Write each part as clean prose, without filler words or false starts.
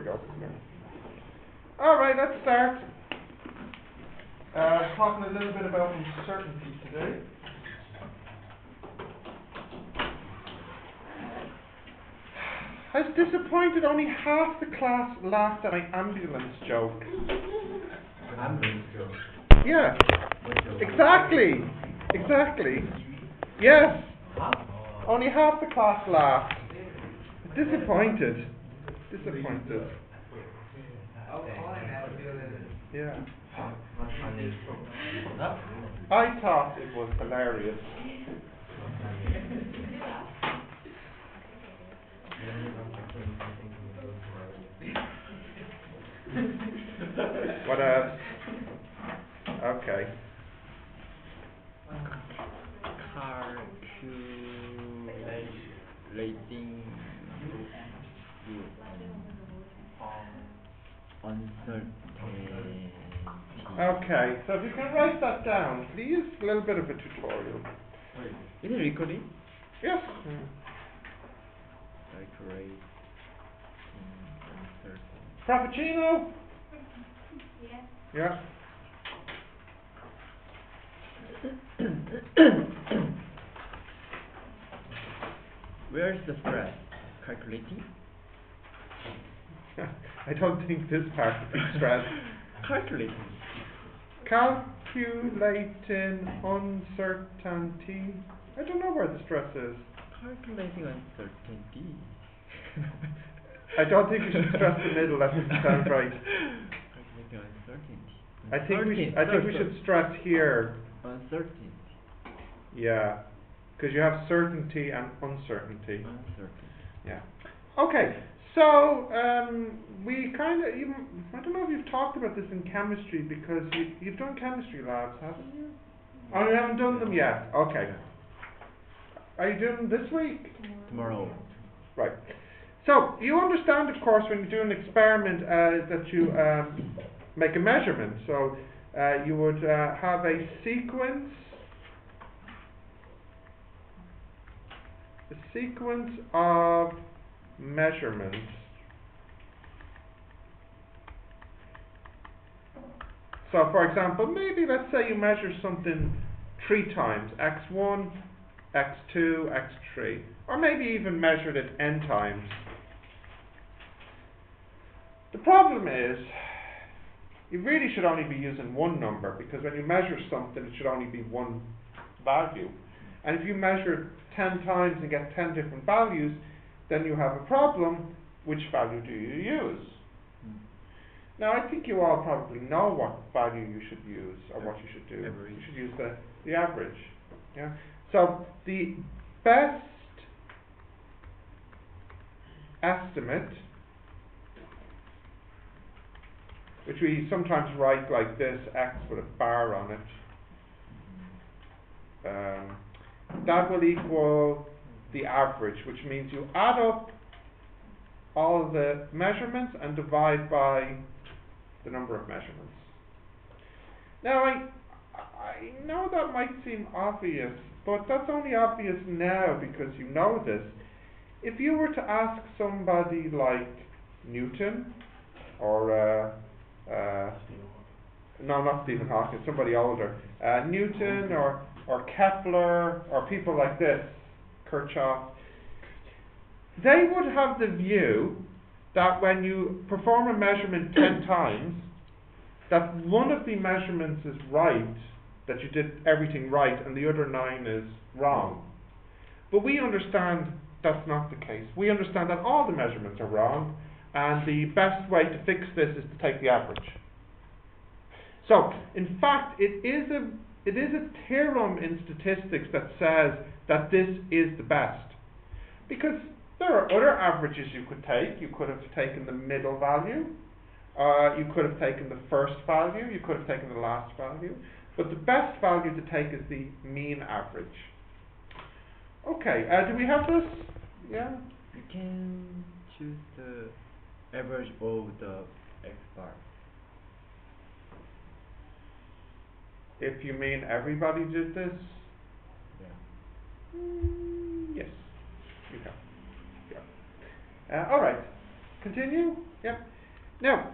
Go. All right, let's start talking a little bit about uncertainty today. I was disappointed only half the class laughed at my ambulance joke. Ambulance joke? Yeah, exactly. Yes, only half the class laughed. Disappointed. Yeah. I thought it was hilarious. What else? Okay. Calculating uncertainty. Okay, so if you can write that down, please, a little bit of a tutorial. Is it recording? Yes. Calculating uncertainty. Frappuccino? Yes. Yeah. Where's the stress? Calculating? I don't think this part would be stressed. Calculating. Calculating uncertainty. I don't know where the stress is. Calculating uncertainty. I don't think you should stress the middle. That doesn't sound right. Calculating uncertainty. I think we should stress here. Uncertainty. Yeah, because you have certainty and uncertainty. Uncertainty. Yeah. Okay. So we kind of I don't know if you've talked about this in chemistry because you've done chemistry labs, haven't you? Oh, you haven't done them yet. Okay. Are you doing them this week? Tomorrow. Right. So you understand, of course, when you do an experiment that you make a measurement. So you would have a sequence of measurements. So, for example, maybe let's say you measure something 3 times, x1, x2, x3, or maybe even measured it n times. The problem is, you really should only be using one number, because when you measure something, it should only be one value. And if you measure 10 times and get 10 different values, then you have a problem. Which value do you use? Now, I think you all probably know what value you should use, or what you should do. Average. You should use the average. Yeah. So the best estimate, which we sometimes write like this, x with a bar on it, that will equal the average, which means you add up all the measurements and divide by the number of measurements. Now, I know that might seem obvious, but that's only obvious now because you know this. If you were to ask somebody like Newton, or no, not Stephen Hawking, somebody older, Newton or Kepler, or people like this, Kirchhoff, they would have the view that when you perform a measurement 10 times, that one of the measurements is right, that you did everything right, and the other 9 is wrong. But we understand that's not the case. We understand that all the measurements are wrong, and the best way to fix this is to take the average. So, in fact, it is a theorem in statistics that says that this is the best. Because there are other averages you could take. You could have taken the middle value, you could have taken the first value, you could have taken the last value, but the best value to take is the mean average. Okay, do we have this? Yeah? You can choose the average of the x bar. If you mean everybody did this? Yeah. Yes, you can. Yeah. All right. Continue? Yep. Now,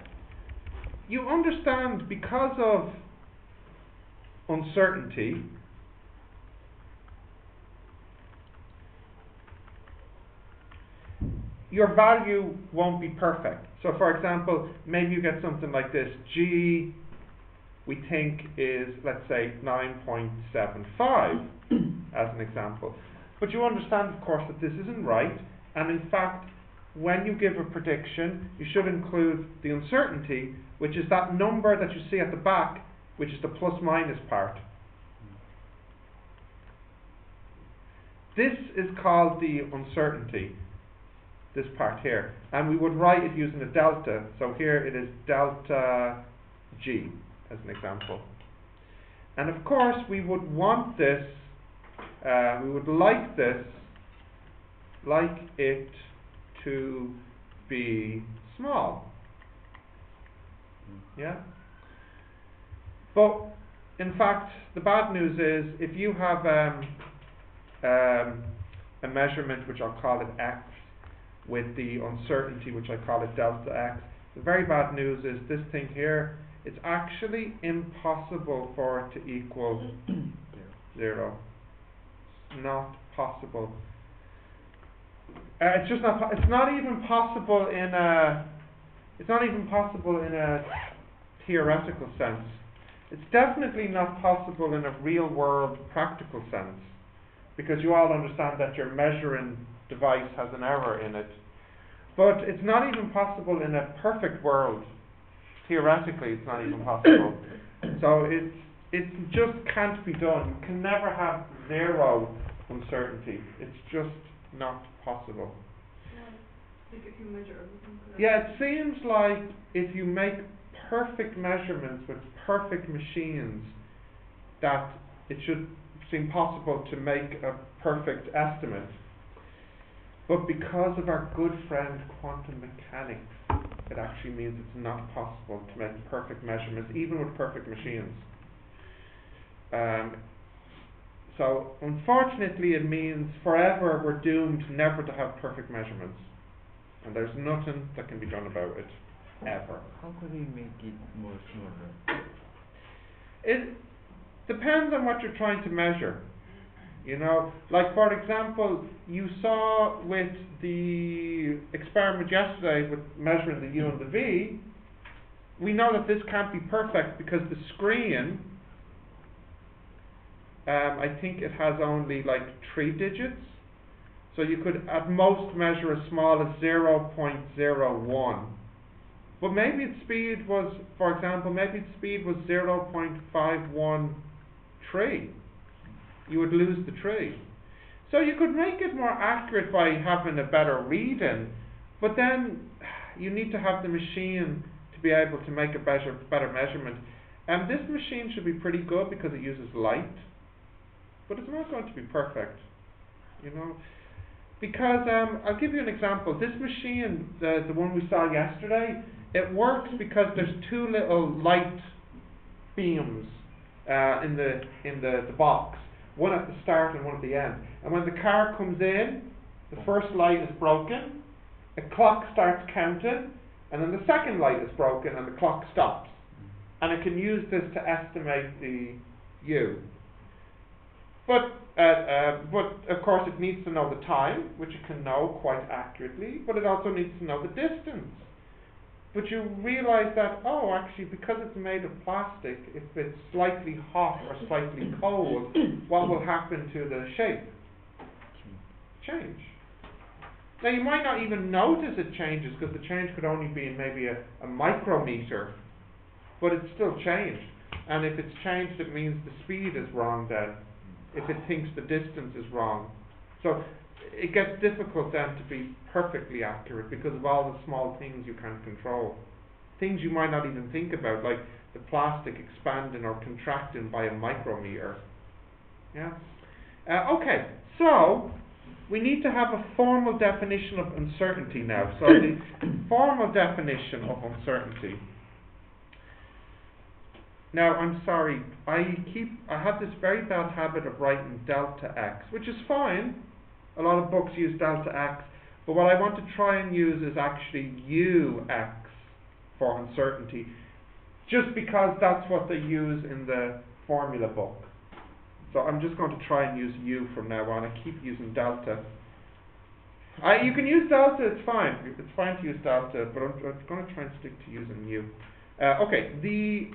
you understand because of uncertainty, your value won't be perfect. So for example, maybe you get something like this. G, we think is, let's say, 9.75 as an example. But you understand, of course, that this isn't right. And in fact, when you give a prediction, you should include the uncertainty, which is that number that you see at the back, which is the plus minus part. This is called the uncertainty, this part here. And we would write it using a delta. So here it is delta G, as an example. And of course, we would want this, we would like it to be small. Yeah? But in fact, the bad news is if you have a measurement, which I'll call it x, with the uncertainty, which I call it delta x, the very bad news is this thing here, it's actually impossible for it to equal 0. It's not possible. It's just not. It's not even possible in a. It's not even possible in a theoretical sense. It's definitely not possible in a real-world practical sense, because you all understand that your measuring device has an error in it. But it's not even possible in a perfect world. Theoretically, it's not even possible. So it just can't be done. You can never have 0 uncertainty. It's just not possible. Like if you measure everything correctly. Yeah, it seems like if you make perfect measurements with perfect machines, that it should seem possible to make a perfect estimate. But because of our good friend quantum mechanics, it actually means it's not possible to make perfect measurements, even with perfect machines. So unfortunately, it means forever we're doomed never to have perfect measurements. And there's nothing that can be done about it, ever. How could we make it more smaller? It depends on what you're trying to measure. You know, like for example, you saw with the experiment yesterday with measuring the U and the V, we know that this can't be perfect because the screen, I think it has only like 3 digits. So you could at most measure as small as 0.01. But maybe its speed was, for example, maybe its speed was 0.513. You would lose the 3. So you could make it more accurate by having a better reading, but then you need to have the machine to be able to make a better measurement. And this machine should be pretty good because it uses light, but it's not going to be perfect, you know. Because I'll give you an example. This machine, the one we saw yesterday, it works because there's 2 little light beams in the box. One at the start and one at the end. And when the car comes in, the first light is broken, a clock starts counting, and then the second light is broken and the clock stops. And it can use this to estimate the U. But of course it needs to know the time, which it can know quite accurately, but it also needs to know the distance. But you realize that, oh, actually, because it's made of plastic, if it's slightly hot or slightly cold, what will happen to the shape? Change. Now, you might not even notice it changes, because the change could only be in maybe a micrometer, but it's still changed. And if it's changed, it means the speed is wrong then, if it thinks the distance is wrong. So it gets difficult then to be perfectly accurate because of all the small things you can't control. Things you might not even think about, like the plastic expanding or contracting by a micrometer. Yeah? Okay, so we need to have a formal definition of uncertainty now. So the formal definition of uncertainty. Now, I'm sorry, I have this very bad habit of writing delta x, which is fine. A lot of books use delta x, But what I want to try and use is actually UX for uncertainty, just because that's what they use in the formula book. So I'm just going to try and use U from now on. I keep using delta. You can use delta, it's fine. It's fine to use delta, but I'm going to try and stick to using U. Okay, the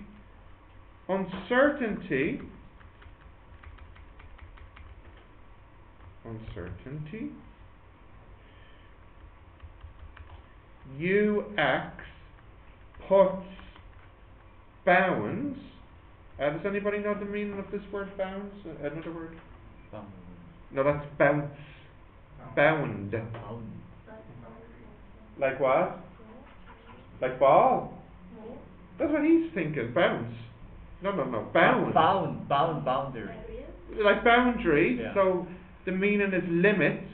uncertainty UX puts bounds. Does anybody know the meaning of this word bounds? Another word? Bound. No, that's bounce. Bound. Bound. Like what? Like ball? That's what he's thinking. Bounce. No. Bound. Boundary. Like boundary. Yeah. So the meaning is limits.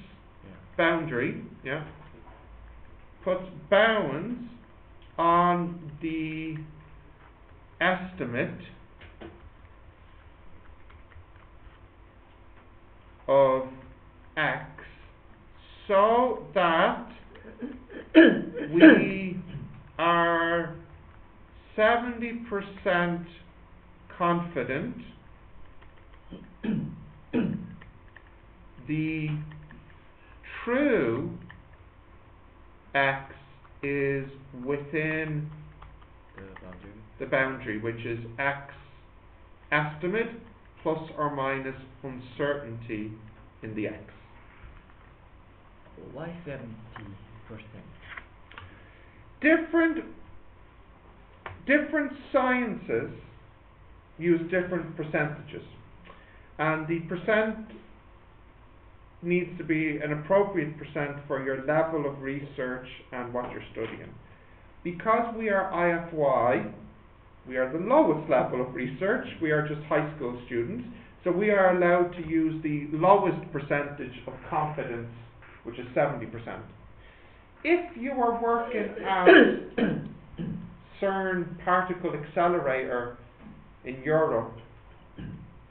Yeah. Boundary. Yeah. Puts bounds on the estimate of X so that we are 70% confident the true X is within the boundary, which is X estimate plus or minus uncertainty in the X. Why 70%? Different sciences use different percentages, and the percent needs to be an appropriate percent for your level of research and what you're studying. Because we are IFY, we are the lowest level of research, we are just high school students, so we are allowed to use the lowest percentage of confidence, which is 70%. If you are working at CERN particle accelerator in Europe,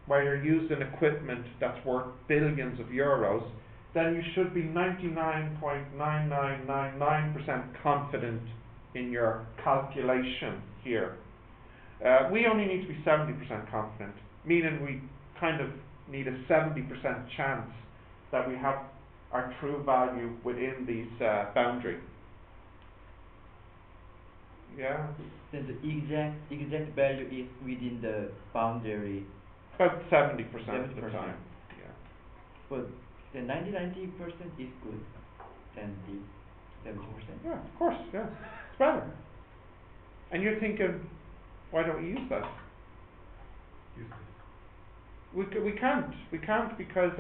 where you're using equipment that's worth billions of euros, then you should be 99.9999% confident in your calculation here. We only need to be 70% confident, meaning we kind of need a 70% chance that we have our true value within these boundary. Yeah? Then the exact value is within the boundary. About 70% of the 70%. time. Yeah. But the 90% is good than the 70%. Yeah, of course, yeah. It's better. And you're thinking, why don't we use that? We can't because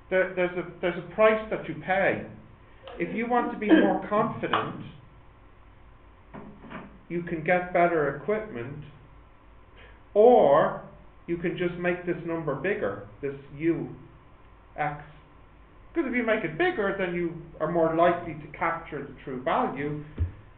there's a price that you pay. If you want to be more confident, you can get better equipment, or you can just make this number bigger, this UX. Because if you make it bigger, then you are more likely to capture the true value,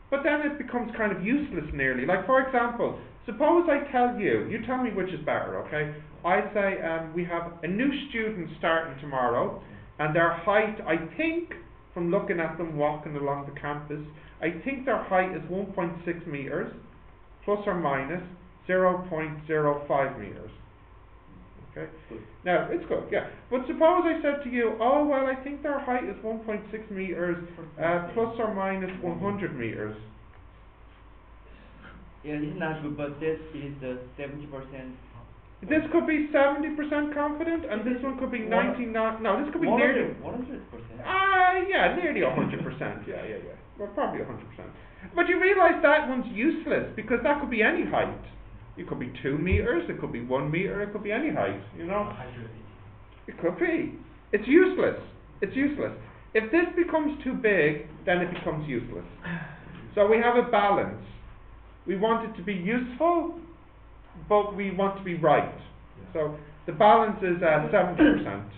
but then it becomes kind of useless nearly. Like, for example, suppose I tell you, you tell me which is better, okay? I say we have a new student starting tomorrow, and their height, I think, from looking at them walking along the campus, I think their height is 1.6 meters, plus or minus 0.05 meters. Okay? Now, it's good, yeah. But suppose I said to you, oh, well, I think their height is 1.6 meters, plus or minus 100 meters. Yeah, it's not good, but this is the 70%. This could be 70% confident, and this one could be 99. No, this could be nearly 100%. Yeah, nearly 100%. Yeah. Well, probably 100%. But you realise that one's useless because that could be any height. It could be 2 meters. It could be 1 meter. It could be any height. You know. 180. It could be. It's useless. It's useless. If this becomes too big, then it becomes useless. So we have a balance. We want it to be useful, but we want to be right. Yeah. So the balance is 70%.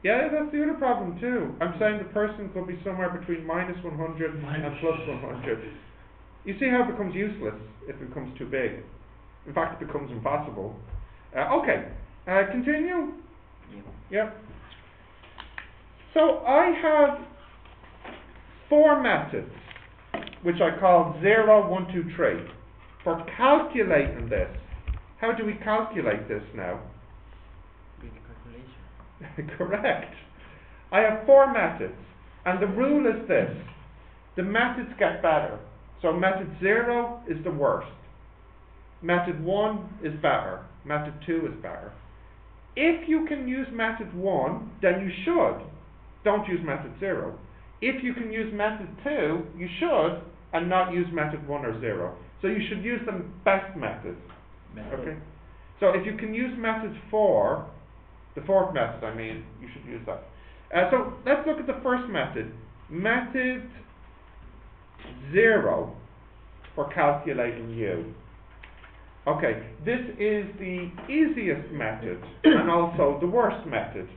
Yeah, that's the other problem too. I'm saying the person could be somewhere between minus 100 and plus 100. You see how it becomes useless if it becomes too big. In fact, it becomes impossible. Okay, continue. Yeah. Yep. So I have 4 methods, which I call 0, 1, 2, 3, for calculating this. How do we calculate this now? With calculation. Correct. I have 4 methods, and the rule is this. The methods get better. So method 0 is the worst. Method 1 is better. Method 2 is better. If you can use method 1, then you should. Don't use method 0. If you can use method 2, you should, and not use method 1 or 0. So you should use the best method. Okay? So if you can use method 4, the 4th method I mean, you should use that. So let's look at the first method. Method 0 for calculating U. Okay, this is the easiest method and also the worst method.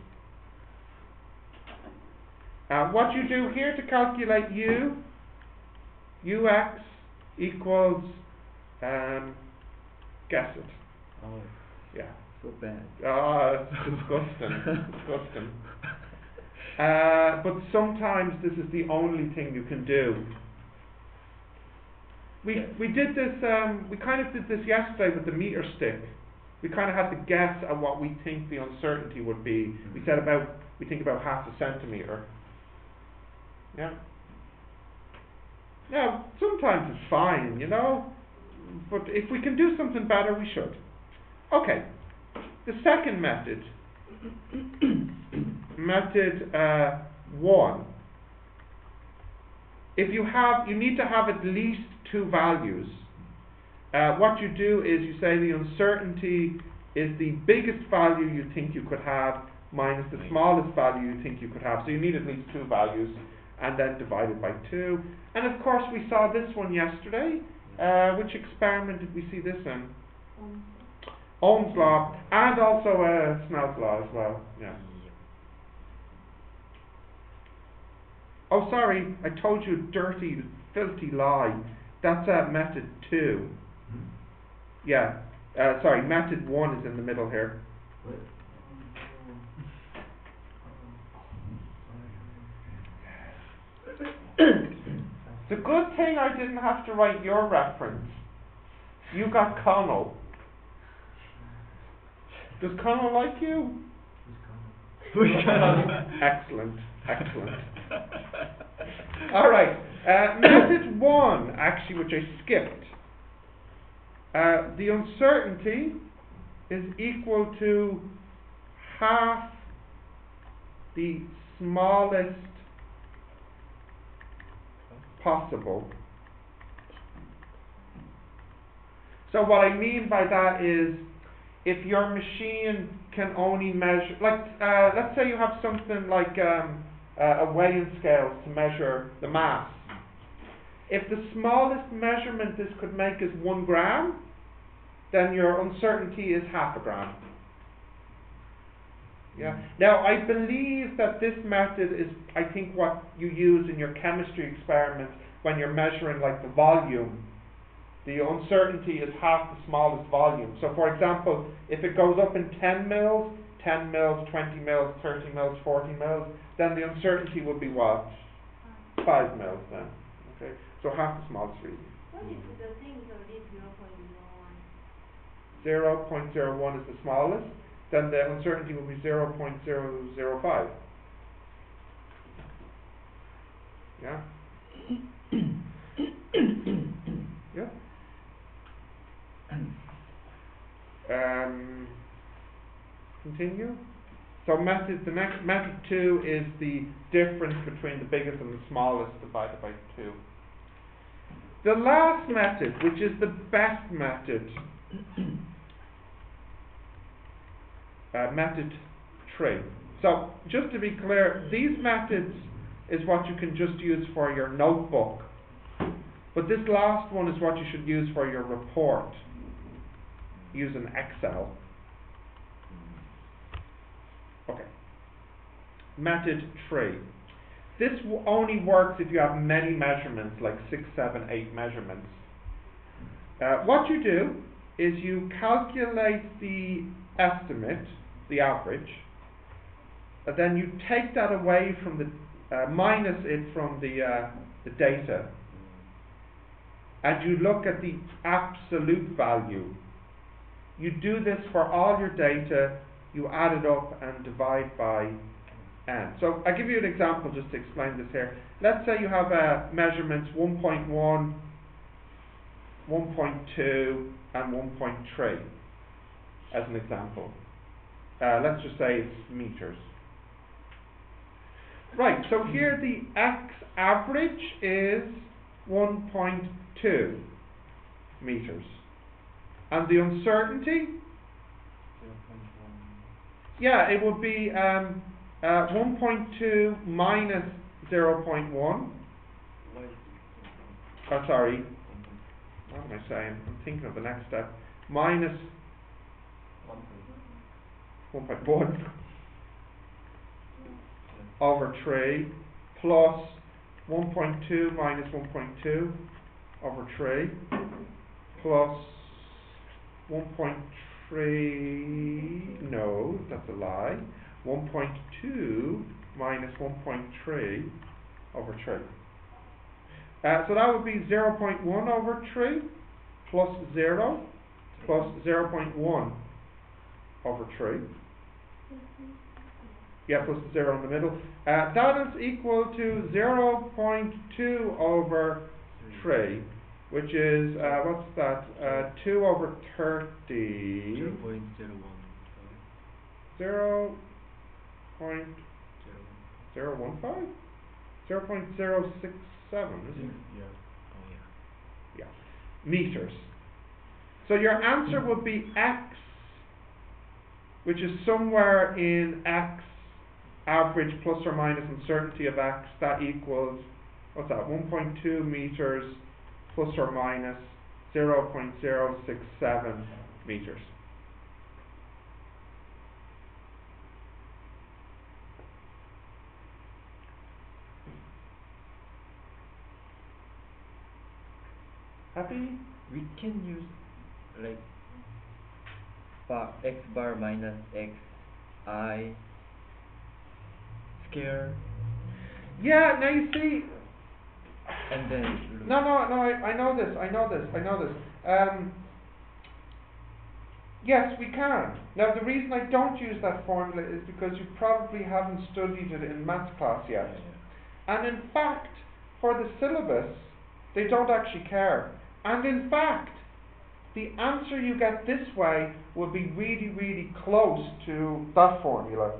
What you do here to calculate U, Ux equals, guess it. Oh, Yeah. so bad. It's disgusting. Disgusting. But sometimes this is the only thing you can do. We did this, we kind of did this yesterday with the meter stick. We kind of had to guess at what we think the uncertainty would be. We said we think about half a centimetre. Yeah. Now, sometimes it's fine, you know, but if we can do something better, we should. Okay, the second method, method 1. If you need to have at least 2 values. What you do is you say the uncertainty is the biggest value you think you could have minus the smallest value you think you could have. So you need at least 2 values, and then divided by 2. And of course we saw this one yesterday. Which experiment did we see this in? Ohm's law, and also Snell's law as well. Yeah. Oh, sorry, I told you a dirty, filthy lie. That's method 2. Yeah, sorry, method 1 is in the middle here. It's a good thing I didn't have to write your reference. You got Connell. Does Connell like you? Excellent, excellent. Alright, method 1, actually, which I skipped. The uncertainty is equal to half the smallest possible. So what I mean by that is, if your machine can only measure, like, let's say you have something like a weighing scale to measure the mass. If the smallest measurement this could make is 1 gram, then your uncertainty is half a gram. Yeah. Now, I believe that this method is, I think, what you use in your chemistry experiments when you're measuring, like, the volume. The uncertainty is half the smallest volume. So, for example, if it goes up in 10 mils, 10 mils, 20 mils, 30 mils, 40 mils, then the uncertainty would be what? 5 mils then. Okay, so half the smallest reading. What is the thing of this 0.01? 0.01 is the smallest, then the uncertainty will be 0.005. Yeah? Yeah? Continue. So the next method 2 is the difference between the biggest and the smallest divided by 2. The last method, which is the best method, method 3. So just to be clear, these methods is what you can just use for your notebook, but this last one is what you should use for your report using Excel. Okay. Method 3. This only works if you have many measurements, like 6, 7, 8 measurements. What you do is you calculate the estimate, the average, then you take that away from the, minus it from the data, and you look at the absolute value. You do this for all your data, you add it up and divide by n. So I'll give you an example just to explain this here. Let's say you have measurements 1.1, 1.2 and 1.3 as an example. Let's just say it's meters. Right, so here the x average is 1.2 meters. And the uncertainty? 0.1. Yeah, it would be 1.2 minus 0.1. Oh, sorry. What am I saying? I'm thinking of the next step. Minus 1.1 over 3 plus 1.2 minus 1.2 over 3 plus 1.3, no, that's a lie, 1.2 minus 1.3 over 3. So that would be 0.1 over 3 plus 0 plus 0.1 over 3. Yeah, plus the 0 in the middle. That is equal to 0.2 over 3, which is, what's that? 2 over 30. 0.01. 0.015? 0.067, isn't it? Yeah. Oh yeah. Yeah. Meters. So your answer would be x, which is somewhere in x average plus or minus uncertainty of x, that equals, what's that, 1.2 meters plus or minus 0.067 meters. Happy? We can use like x bar minus x I square. Yeah, now you see, And then I know this. Yes, we can. Now the reason I don't use that formula is because you probably haven't studied it in maths class yet. And in fact, for the syllabus, they don't actually care. And in fact, the answer you get this way will be really, really close to that formula.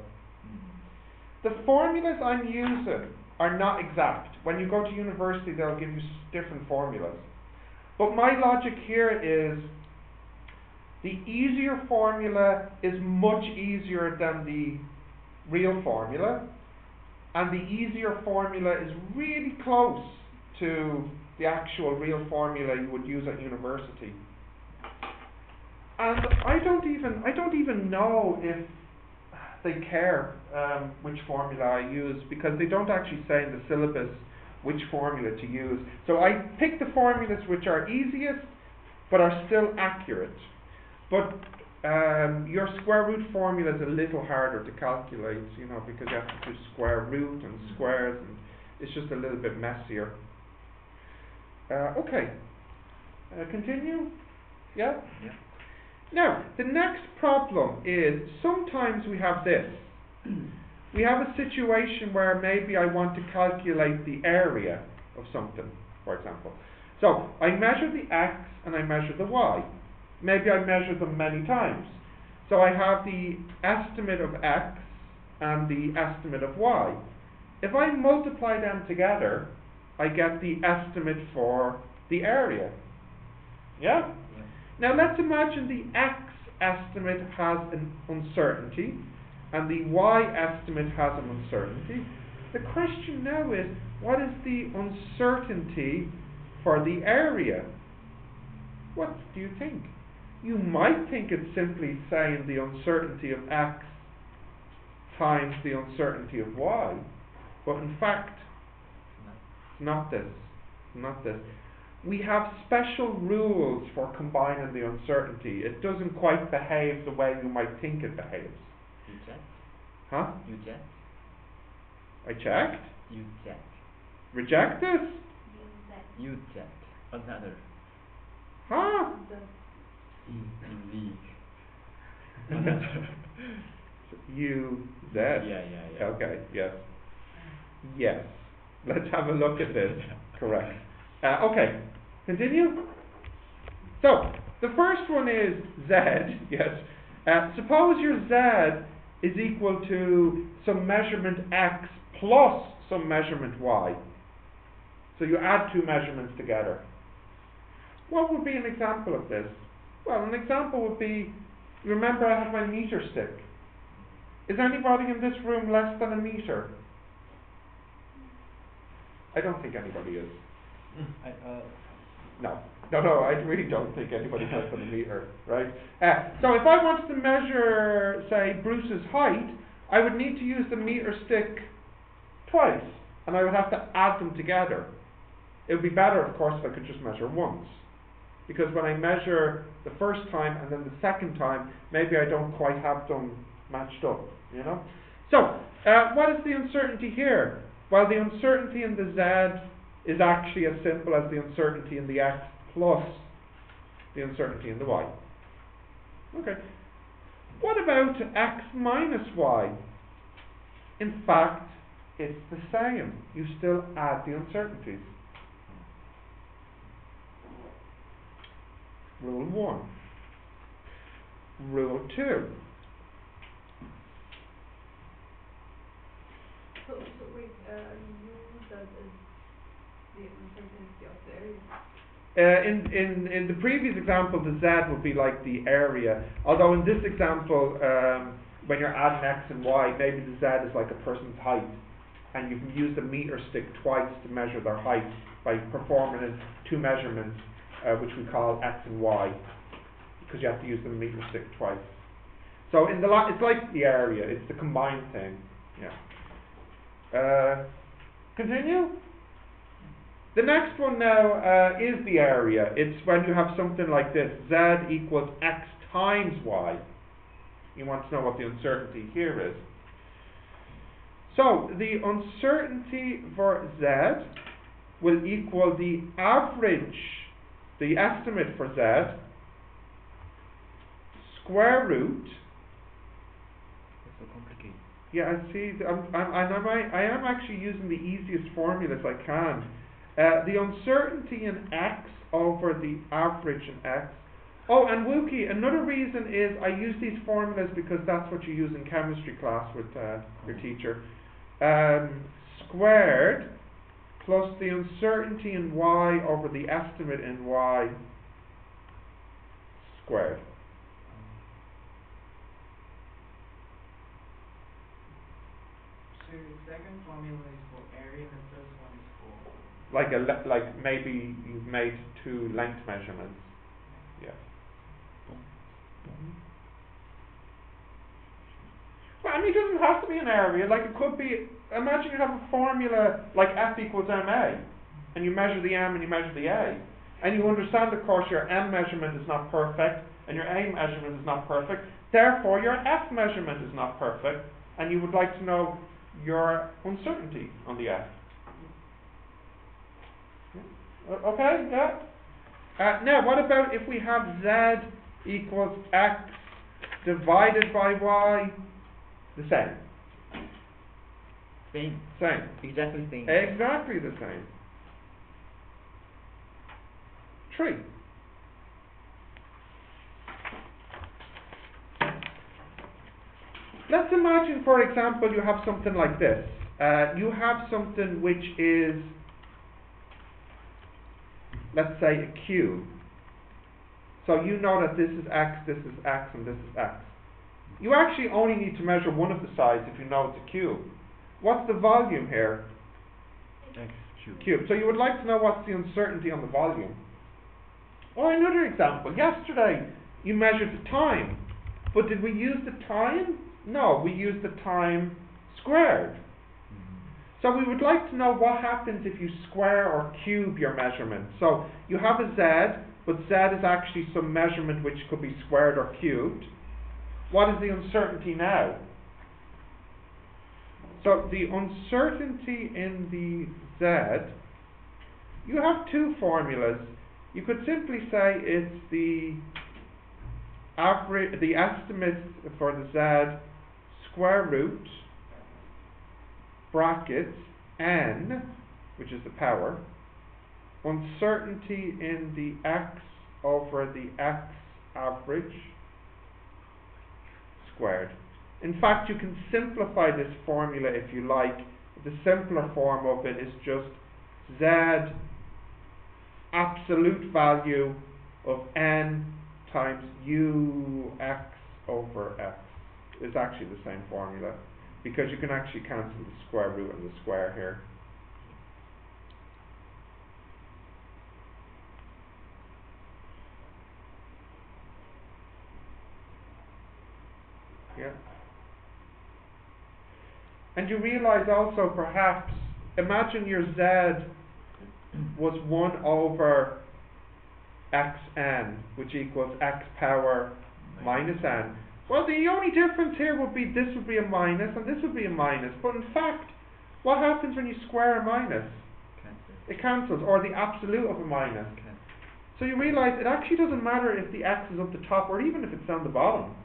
The formulas I'm using are not exact. When you go to university, they'll give you different formulas. But my logic here is the easier formula is much easier than the real formula, and the easier formula is really close to the actual real formula you would use at university. And I don't even know if they care which formula I use, because they don't actually say in the syllabus which formula to use. So I pick the formulas which are easiest but are still accurate. But your square root formula is a little harder to calculate, because you have to do square root and squares, and it's just a little bit messier. Okay. Continue? Yeah? Yeah. Now, the next problem is, sometimes we have this. We have a situation where maybe I want to calculate the area of something, for example. So, I measure the x and I measure the y. Maybe I measure them many times. So I have the estimate of x and the estimate of y. If I multiply them together, I get the estimate for the area. Yeah? Now let's imagine the x estimate has an uncertainty and the y estimate has an uncertainty. The question now is, what is the uncertainty for the area? What do you think? You might think it's simply saying the uncertainty of x times the uncertainty of y, but in fact, it's not this. We have special rules for combining the uncertainty. It doesn't quite behave the way you might think it behaves. You jet? Huh? You jet? I checked. You check. Reject this. You check. Another. Huh? You leave. U, Z. Yeah. Okay, yes. Yes. Let's have a look at this. Correct. Okay, continue. So, the first one is Z, yes. Suppose your Z is equal to some measurement X plus some measurement Y. So you add two measurements together. What would be an example of this? Well, an example would be, you remember I have my meter stick. Is anybody in this room less than a meter? I don't think anybody is. No, I really don't think anybody's less than a meter, right? So if I wanted to measure, say, Bruce's height, I would need to use the meter stick twice, and I would have to add them together. It would be better, of course, if I could just measure once. Because when I measure the first time and then the second time, maybe I don't quite have them matched up, you know? So, what is the uncertainty here? Well, the uncertainty in the Z is actually as simple as the uncertainty in the X plus the uncertainty in the Y. Okay. What about X minus Y? In fact, it's the same. You still add the uncertainties. Rule 1. Rule 2. So wait, U that is the uncertainty of the area. In the previous example, the Z would be like the area. Although in this example, when you're adding X and Y, maybe the Z is like a person's height. And you can use the meter stick twice to measure their height by performing two measurements, which we call X and Y, because you have to use the meter stick twice. So in the it's like the area, it's the combined thing. Yeah. Continue. The next one now is the area. It's when you have something like this: Z equals X times Y. You want to know what the uncertainty here is. So the uncertainty for Z will equal the average, the estimate for Z, square root. That's so complicated. Yeah, I see. I am actually using the easiest formulas I can. The uncertainty in X over the average in X. Oh, and Wookie, another reason is I use these formulas because that's what you use in chemistry class with your teacher. Squared plus the uncertainty in Y over the estimate in Y squared. So the second formula is for area and the first one is for... Like maybe you've made two length measurements. Yeah. Well, I mean, it doesn't have to be an area. Like, it could be, imagine you have a formula like F equals MA, and you measure the M and you measure the A, and you understand, of course, your M measurement is not perfect, and your A measurement is not perfect, therefore your F measurement is not perfect, and you would like to know your uncertainty on the F. Okay, yeah? Now, what about if we have Z equals X divided by Y? The same. Same. Same. Exactly same. Exactly the same. 3. Let's imagine, for example, you have something like this. You have something which is, let's say, a cube. So you know that this is X, and this is X. You actually only need to measure one of the sides if you know it's a cube. What's the volume here? X Cube. So you would like to know what's the uncertainty on the volume. Or another example. Yesterday you measured the time. But did we use the time? No, we used the time squared. So we would like to know what happens if you square or cube your measurement. So you have a Z, but Z is actually some measurement which could be squared or cubed. What is the uncertainty now? So the uncertainty in the Z, you have two formulas. You could simply say it's the average, the estimate for the Z square root brackets n, which is the power, uncertainty in the x over the x average squared. In fact, you can simplify this formula if you like. The simpler form of it is just z absolute value of n times ux over x. It's actually the same formula, because you can actually cancel the square root and the square here. Yeah. And you realize also, perhaps, imagine your z was 1 over xn, which equals x power minus n. Well, the only difference here would be this would be a minus and this would be a minus. But in fact, what happens when you square a minus? It cancels, or the absolute of a minus. So you realize it actually doesn't matter if the x is up the top or even if it's down the bottom.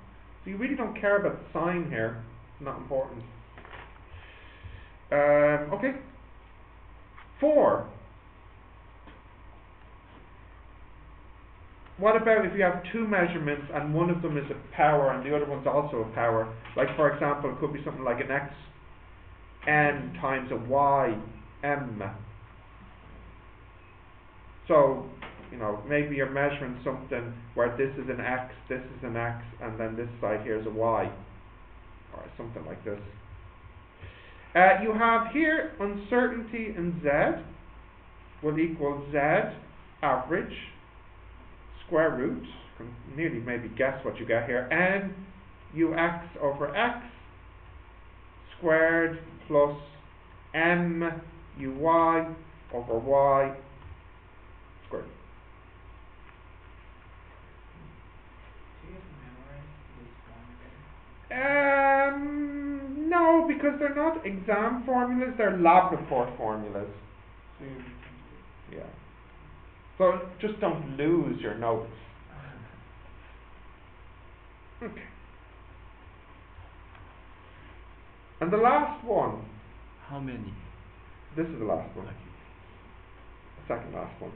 So you really don't care about the sign here. It's not important. Okay. 4. What about if you have two measurements and one of them is a power and the other one's also a power? Like, for example, it could be something like an x n times a y m. So, you know, maybe you're measuring something where this is an x, this is an x, and then this side here is a y, or something like this. You have here uncertainty in z will equal z average square root, you can nearly maybe guess what you get here, n ux over x squared plus m uy over y squared. Do you have to memorize this formula? No, because they're not exam formulas, they're lab report formulas. Yeah. So just don't lose your notes. Okay. And the last one. How many? This is the last one. Okay. Second last one.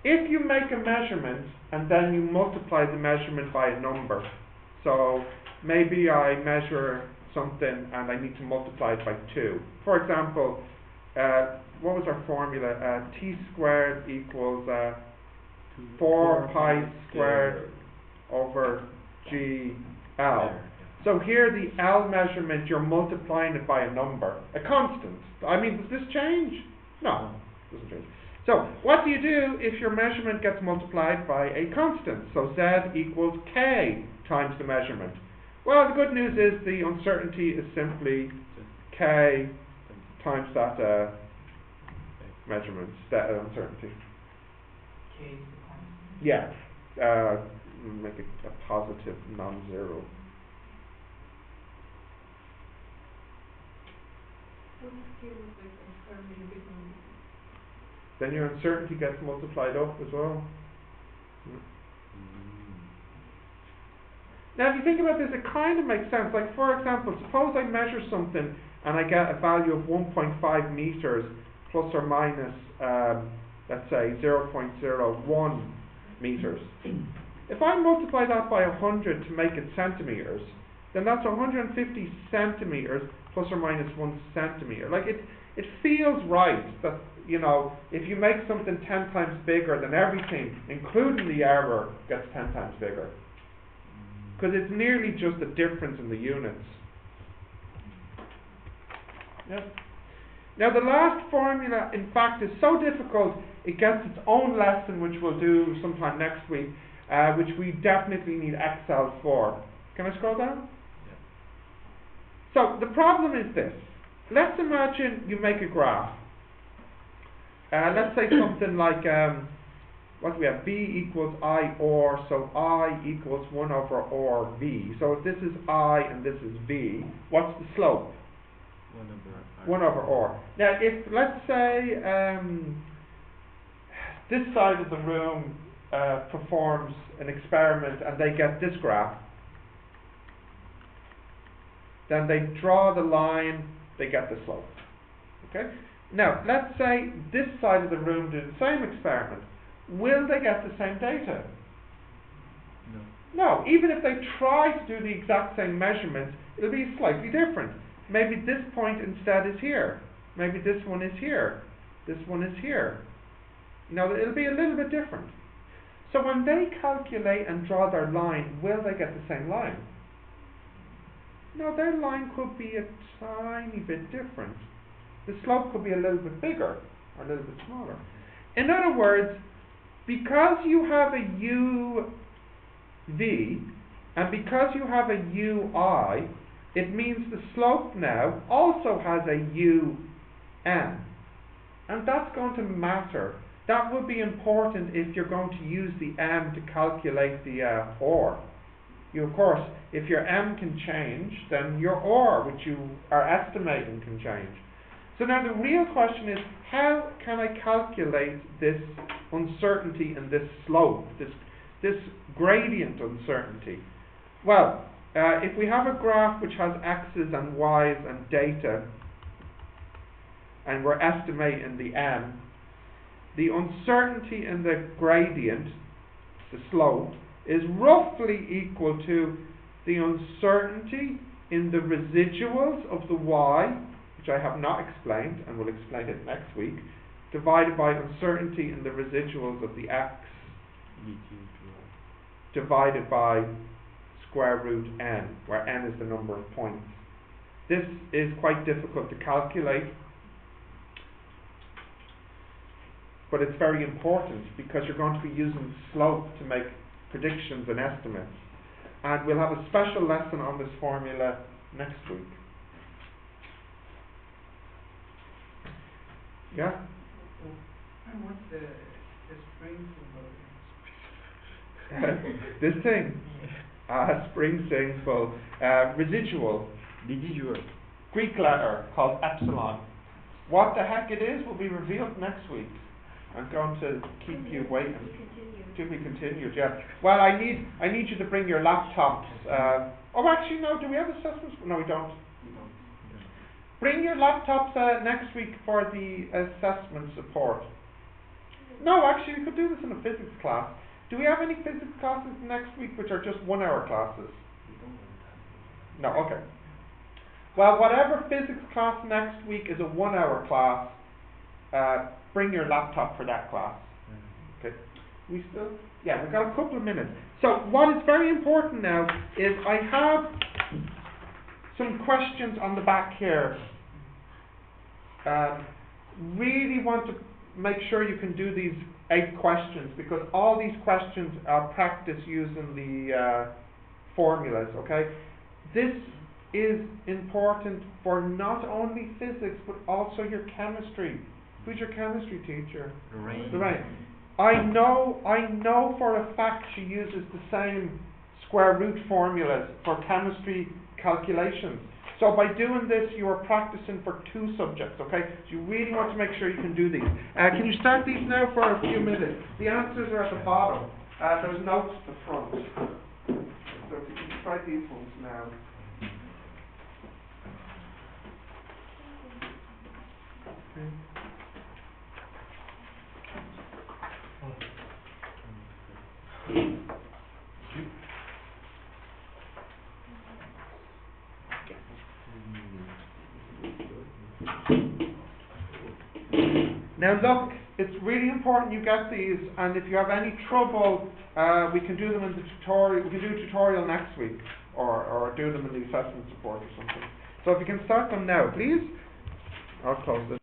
If you make a measurement and then you multiply the measurement by a number. So maybe I measure something and I need to multiply it by 2. For example, what was our formula? T squared equals 4 pi squared over GL. So here the L measurement, you're multiplying it by a number, a constant. I mean, does this change? No, it doesn't change. So what do you do if your measurement gets multiplied by a constant? So Z equals K times the measurement. Well, the good news is the uncertainty is simply K times that measurement, that uncertainty. K is the constant? Yeah, make it a positive non-zero. What if K was like a fairly big number? Then your uncertainty gets multiplied up as well. Now, if you think about this, it kind of makes sense. Like, for example, suppose I measure something and I get a value of 1.5 meters plus or minus, let's say, 0.01 meters. If I multiply that by 100 to make it centimeters, then that's 150 centimeters plus or minus 1 centimeter. Like, it feels right that, you know, if you make something 10 times bigger, then everything, including the error, gets 10 times bigger. Because it's nearly just a difference in the units. Yeah. Now the last formula, in fact, is so difficult, it gets its own lesson, which we'll do sometime next week, which we definitely need Excel for. Can I scroll down? Yeah. So the problem is this. Let's imagine you make a graph. Let's say something like what do we have? V equals I or, so I equals 1 over or V. So if this is I and this is V, what's the slope? 1 over I. 1 over or. Now if, let's say, this side of the room performs an experiment and they get this graph, then they draw the line, they get the slope. Okay? Now, let's say this side of the room do the same experiment. Will they get the same data? No. No. Even if they try to do the exact same measurements, it'll be slightly different. Maybe this point instead is here. Maybe this one is here. This one is here. You know, it'll be a little bit different. So when they calculate and draw their line, will they get the same line? No, their line could be a tiny bit different. The slope could be a little bit bigger or a little bit smaller. In other words, because you have a UV and because you have a UI, it means the slope now also has a UN. And that's going to matter. That will be important if you're going to use the M to calculate the OR. You, of course, if your M can change, then your OR, which you are estimating, can change. So now the real question is, how can I calculate this uncertainty and this slope, this gradient uncertainty? Well, if we have a graph which has x's and y's and data, and we're estimating the M, the uncertainty in the gradient, the slope, is roughly equal to the uncertainty in the residuals of the y, which I have not explained, and will explain it next week, divided by uncertainty in the residuals of the x, divided by square root n, where n is the number of points. This is quite difficult to calculate, but it's very important because you're going to be using slope to make predictions and estimates. And we'll have a special lesson on this formula next week. Yeah? And what's the spring symbol? This thing? Spring symbol. Residual. Residual. Greek letter called epsilon. What the heck it is will be revealed next week. I'm going to keep you waiting. To be continued, yeah. Well, I need you to bring your laptops. Oh, actually, no. Do we have assessments? No, we don't. Bring your laptops next week for the assessment support. No, actually, we could do this in a physics class. Do we have any physics classes next week which are just 1 hour classes? No, okay. Well, whatever physics class next week is a 1 hour class, bring your laptop for that class. Okay. We still? Yeah, we've got a couple of minutes. So what is very important now is I have some questions on the back here. Really want to make sure you can do these 8 questions because all these questions are practice using the formulas, okay? This is important for not only physics but also your chemistry. Who's your chemistry teacher? Lorraine. I know for a fact she uses the same square root formulas for chemistry calculations. So by doing this, you are practicing for 2 subjects, okay? So you really want to make sure you can do these. Can you start these now for a few minutes? The answers are at the bottom. There's notes at the front. So if you can try these ones now. Okay. Now look, it's really important you get these, and if you have any trouble, we can do them in the tutorial. We can do a tutorial next week, or do them in the assessment support or something. So if you can start them now, please. I'll close this.